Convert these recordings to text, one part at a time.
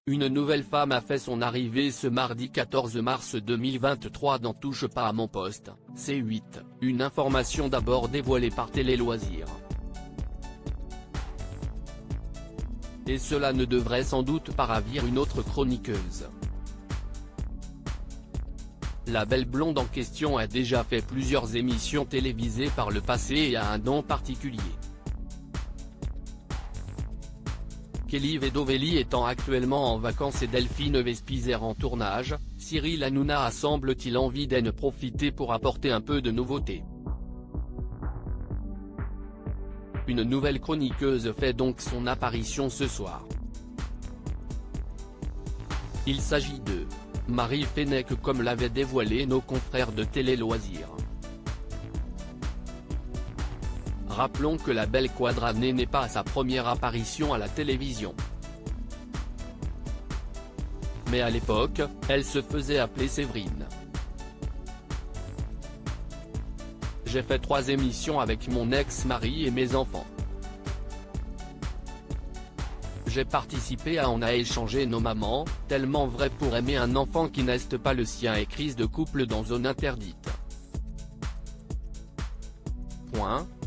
Une nouvelle femme a fait son arrivée ce mardi 14 mars 2023 dans Touche pas à mon poste, C8, une information d'abord dévoilée par Télé Loisirs. Et cela ne devrait sans doute pas ravir une autre chroniqueuse. La belle blonde en question a déjà fait plusieurs émissions télévisées par le passé et a un don particulier. Kelly Vedovelli étant actuellement en vacances et Delphine Vespizer en tournage, Cyril Hanouna a semble-t-il envie d'en profiter pour apporter un peu de nouveauté. Une nouvelle chroniqueuse fait donc son apparition ce soir. Il s'agit de Marie Fenech comme l'avaient dévoilé nos confrères de Télé Loisirs. Rappelons que la belle Quadranée n'est pas à sa première apparition à la télévision. Mais à l'époque, elle se faisait appeler Séverine. J'ai fait 3 émissions avec mon ex-mari et mes enfants. J'ai participé à On a échangé nos mamans, tellement vrai pour aimer un enfant qui n'est pas le sien et crise de couple dans Zone interdite.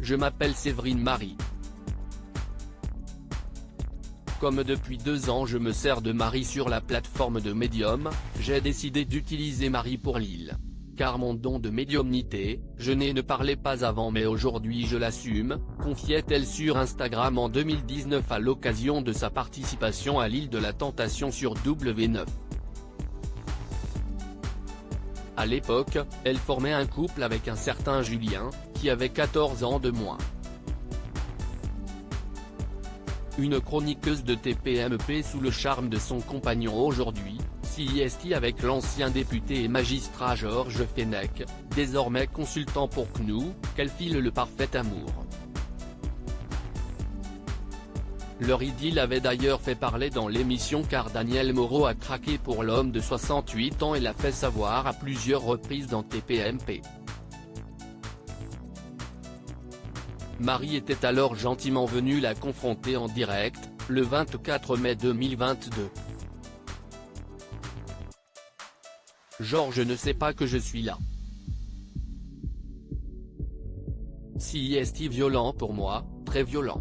Je m'appelle Séverine Marie. Comme depuis 2 ans je me sers de Marie sur la plateforme de Medium, j'ai décidé d'utiliser Marie pour Lille. Car mon don de médiumnité, je ne parlais pas avant mais aujourd'hui je l'assume, confiait-elle sur Instagram en 2019 à l'occasion de sa participation à l'île de la Tentation sur W9. À l'époque, elle formait un couple avec un certain Julien, qui avait 14 ans de moins. Une chroniqueuse de TPMP sous le charme de son compagnon aujourd'hui, CIST avec l'ancien député et magistrat Georges Fenech, désormais consultant pour CNU, qu'elle file le parfait amour. Leur idylle avait d'ailleurs fait parler dans l'émission car Daniel Moreau a craqué pour l'homme de 68 ans et l'a fait savoir à plusieurs reprises dans TPMP. Marie était alors gentiment venue la confronter en direct, le 24 mai 2022. Georges ne sait pas que je suis là. Si est violent pour moi, très violent.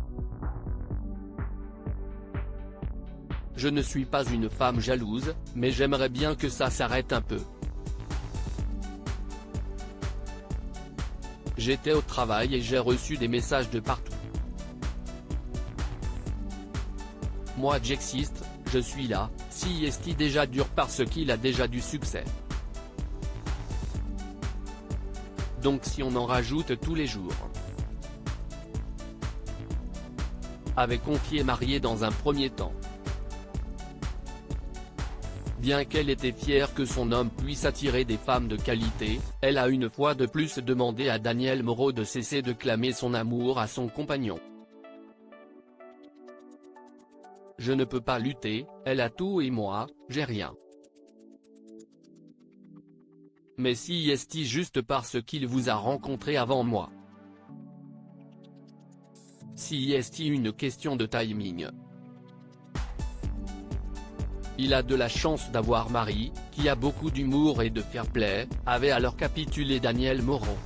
Je ne suis pas une femme jalouse, mais j'aimerais bien que ça s'arrête un peu. J'étais au travail et j'ai reçu des messages de partout. Moi j'existe, je suis là, si est déjà dur parce qu'il a déjà du succès. Donc si on en rajoute tous les jours. Avait confié Mariée dans un premier temps. Bien qu'elle était fière que son homme puisse attirer des femmes de qualité, elle a une fois de plus demandé à Daniel Moreau de cesser de clamer son amour à son compagnon. Je ne peux pas lutter, elle a tout et moi, j'ai rien. Mais si est-il juste parce qu'il vous a rencontré avant moi? Si est-il une question de timing? Il a de la chance d'avoir Marie, qui a beaucoup d'humour et de fair-play, avait alors capitulé Daniel Moreau.